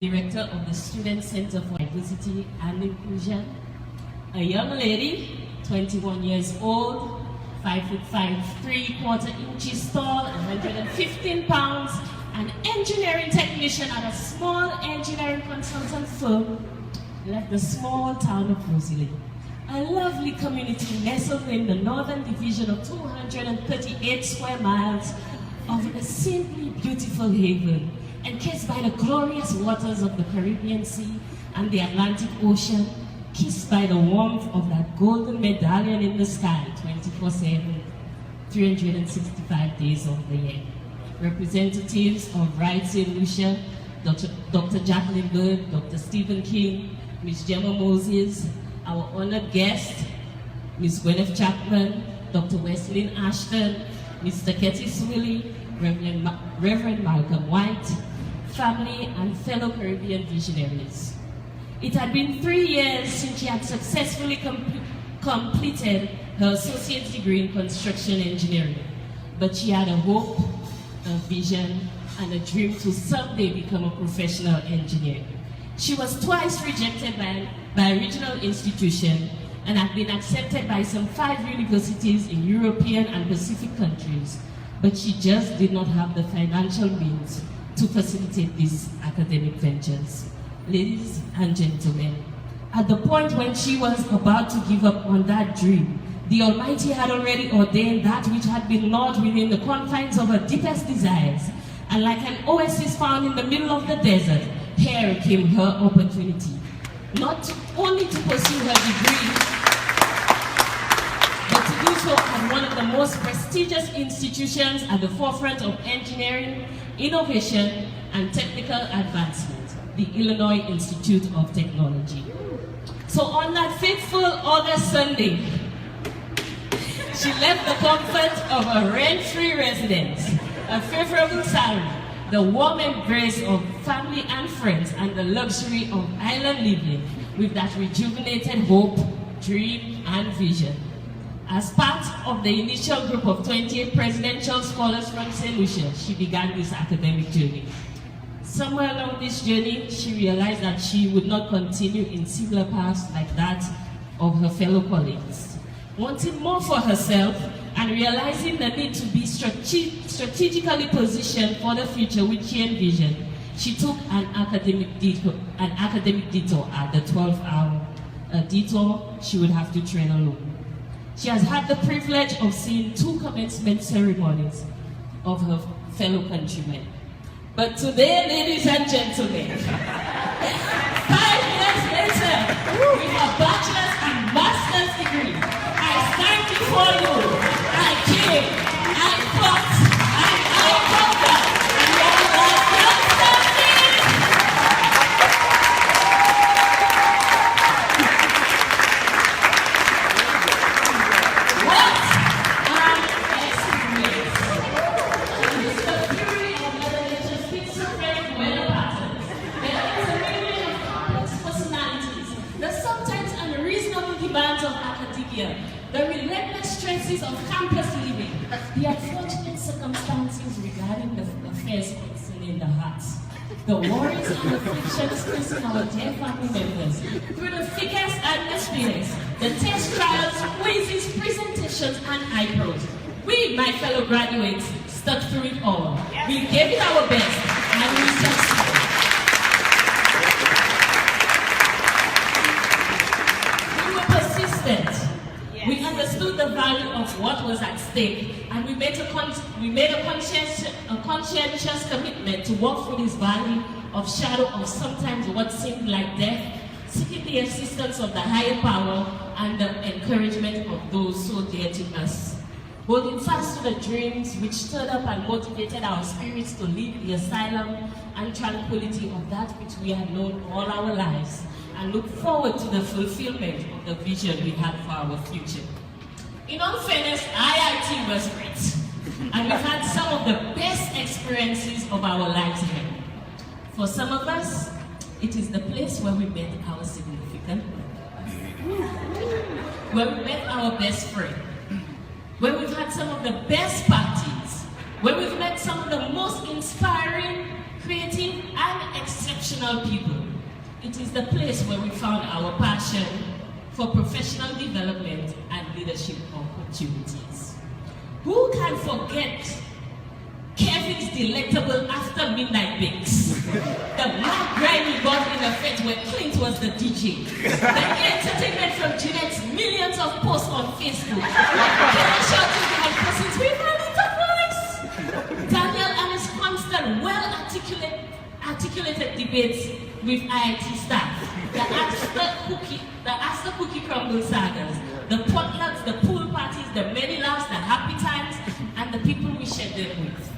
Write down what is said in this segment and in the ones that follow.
Director of the Student Center for Diversity and Inclusion, a young lady, 21 years old, 5'5", 3/4 inches tall, 115 pounds, an engineering technician at a small engineering consultant firm, left the small town of Rosalie, a lovely community nestled in the northern division of 238 square miles of a simply beautiful haven, encased by the glorious waters of the Caribbean Sea and the Atlantic Ocean, kissed by the warmth of that golden medallion in the sky 24/7, 365 days of the year. Representatives of Rights in Lucia, Dr. Jacqueline Bird, Dr. Stephen King, Ms. Gemma Moses, our honored guest, Ms. Gwyneth Chapman, Dr. Wesleyan Ashton, Mr. Kettis Willie, Reverend Malcolm White, family and fellow Caribbean visionaries. It had been 3 years since she had successfully completed her associate's degree in construction engineering, but she had a hope, a vision, and a dream to someday become a professional engineer. She was twice rejected by a regional institution and had been accepted by some 5 universities in European and Pacific countries, but she just did not have the financial means to facilitate these academic ventures. Ladies and gentlemen, at the point when she was about to give up on that dream, the Almighty had already ordained that which had been lodged within the confines of her deepest desires, and like an oasis found in the middle of the desert, here came her opportunity, not only to pursue her degree, but to do so at one of the most prestigious institutions at the forefront of engineering, innovation, and technical advancement, the Illinois Institute of Technology. So on that fateful August Sunday, she left the comfort of a rent-free residence, a favorable salary, the warm embrace of family and friends, and the luxury of island living with that rejuvenated hope, dream, and vision. As part of the initial group of 28 presidential scholars from St. Lucia, she began this academic journey. Somewhere along this journey, she realized that she would not continue in similar paths like that of her fellow colleagues. Wanting more for herself and realizing the need to be strategically positioned for the future which she envisioned, she took an academic detour at the 12th hour, a detour she would have to tread alone. She has had the privilege of seeing 2 commencement ceremonies of her fellow countrymen. But today, ladies and gentlemen, 5 years later, with a bachelor's and master's degree, I stand before you. I came, I fought, and I conquered. And you are welcome to me. What an experience! It's the fury of Mother Nature's schizophrenic weather patterns. There is a myriad of complex personalities, the sometimes unreasonable demands of academia, the relentless stresses of campus living, the unfortunate circumstances regarding the affairs concerning the hearts, the worries and afflictions facing our dear family members, through the thickest atmospheres, the test trials, quizzes, presentations, and eyebrows. We, my fellow graduates, stuck through it all. We gave it our best, and we succeeded. We were persistent. We understood the value of what was at stake, and we made a conscientious commitment to work for this valley of shadow of sometimes what seemed like death, seeking the assistance of the higher power and the encouragement of those so dear to us. Holding fast to the dreams which stirred up and motivated our spirits to leave the asylum and tranquility of that which we had known all our lives, and look forward to the fulfillment of the vision we had for our future. In all fairness, IIT was great, and we've had some of the best experiences of our lives here. For some of us, it is the place where we met our significant other, where we met our best friend, where we've had some of the best parties, where we've met some of the most inspiring, creative, and exceptional professional people. It is the place where we found our passion for professional development and leadership opportunities. Who can forget Kevin's delectable after midnight mix? The mad grind we got in the fete where Clint was the DJ. The entertainment from Jeanette's millions of posts on Facebook. Can I shout to behind persons with a little voice? Daniel and his constant, well-articulated debates with IIT staff. The Asta Cookie Crumble sagas. The potlucks, the pool parties, the many laughs, the happy times, and the people we shared them with.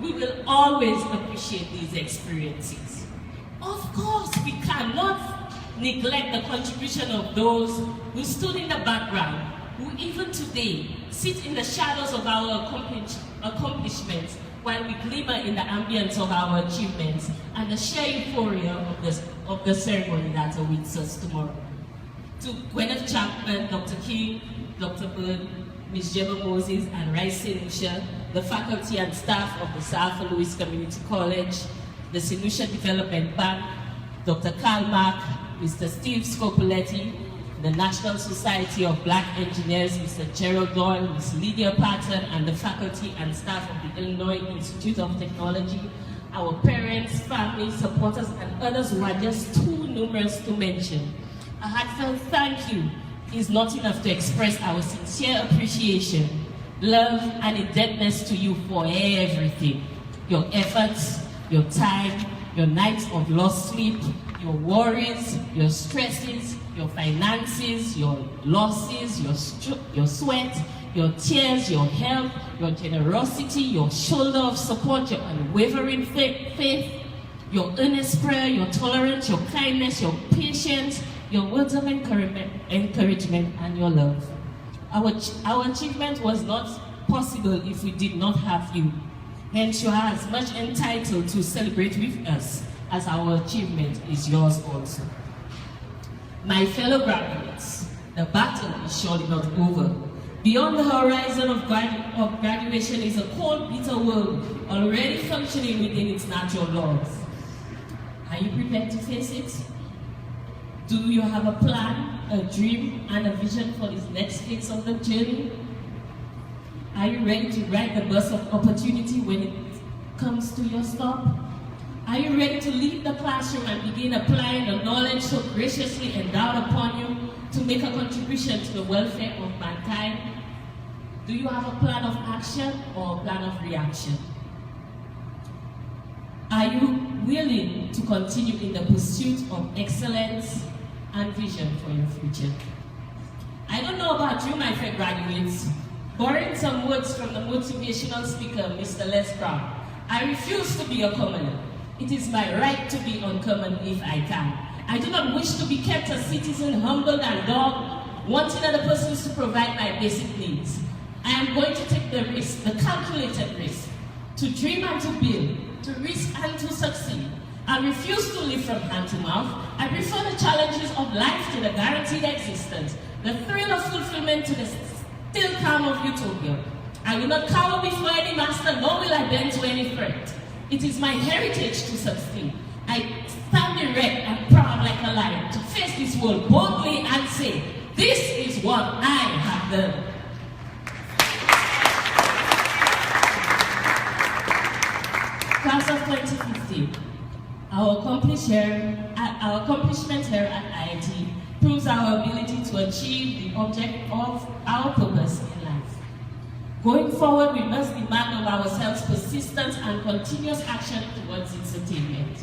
We will always appreciate these experiences. Of course, we cannot neglect the contribution of those who stood in the background, who even today sit in the shadows of our accomplishments while we glimmer in the ambience of our achievements and the sheer euphoria of the ceremony that awaits us tomorrow. To Gwyneth Chapman, Dr. King, Dr. Bird, Ms. Gemma Moses, and Rice Sinusha, the faculty and staff of the South Louis Community College, the Sinusha Development Bank, Dr. Karl Mark, Mr. Steve Scopoletti, the National Society of Black Engineers, Mr. Gerald Doyle, Ms. Lydia Patton, and the faculty and staff of the Illinois Institute of Technology, our parents, family, supporters, and others who are just too numerous to mention. A heartfelt thank you is not enough to express our sincere appreciation, love, and indebtedness to you for everything. Your efforts, your time, your nights of lost sleep, your worries, your stresses, your finances, your losses, your sweat, your tears, your help, your generosity, your shoulder of support, your unwavering faith, your earnest prayer, your tolerance, your kindness, your patience, your words of encouragement, and your love. Our achievement was not possible if we did not have you. Hence, you are as much entitled to celebrate with us as our achievement is yours also. My fellow graduates, the battle is surely not over. Beyond the horizon of graduation is a cold, bitter world already functioning within its natural laws. Are you prepared to face it? Do you have a plan, a dream, and a vision for this next phase of the journey? Are you ready to ride the bus of opportunity when it comes to your stop? Are you ready to leave the classroom and begin applying the knowledge so graciously endowed upon you to make a contribution to the welfare of mankind? Do you have a plan of action or a plan of reaction? Are you willing to continue in the pursuit of excellence and vision for your future? I don't know about you, my fair graduates. Borrowing some words from the motivational speaker, Mr. Les Brown, I refuse to be a commoner. It is my right to be uncommon if I can. I do not wish to be kept a citizen humbled and dogged, wanting other persons to provide my basic needs. I am going to take the risk, the calculated risk, to dream and to build, to risk and to succeed. I refuse to live from hand to mouth. I prefer the challenges of life to the guaranteed existence, the thrill of fulfillment to the still calm of utopia. I will not cower before any master, nor will I bend to any threat. It is my heritage to succeed. I stand erect and proud like a lion to face this world boldly and say, this is what I have done. Class of 2015, our accomplishment here at IIT proves our ability to achieve the object of our purpose in life. Going forward, we must demand of ourselves persistence and continuous action towards its attainment.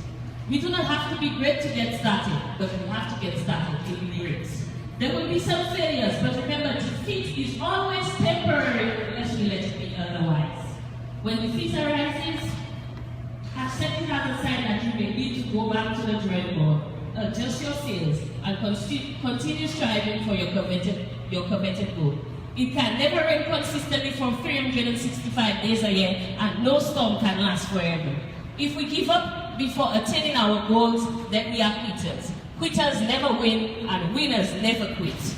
We do not have to be great to get started, but we have to get started in the race. There will be some failures, but remember, defeat is always temporary unless we let it be otherwise. When defeat arises, accept it as a sign that you may need to go back to the drawing board, adjust your sails, and continue striving for your coveted goal. It can never rain consistently for 365 days a year, and no storm can last forever. If we give up before attaining our goals, then we are quitters. Quitters never win, and winners never quit.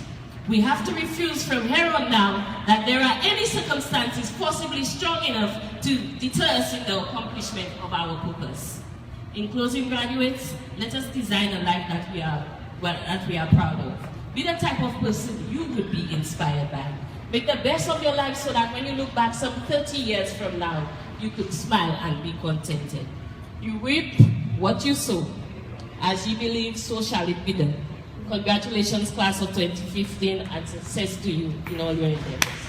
We have to refuse from here on now that there are any circumstances possibly strong enough to deter us in the accomplishment of our purpose. In closing, graduates, let us design a life that we are proud of. Be the type of person you would be inspired by. Make the best of your life so that when you look back some 30 years from now, you could smile and be contented. You reap what you sow. As you believe, so shall it be done. Congratulations, class of 2015, and success to you in all your endeavors.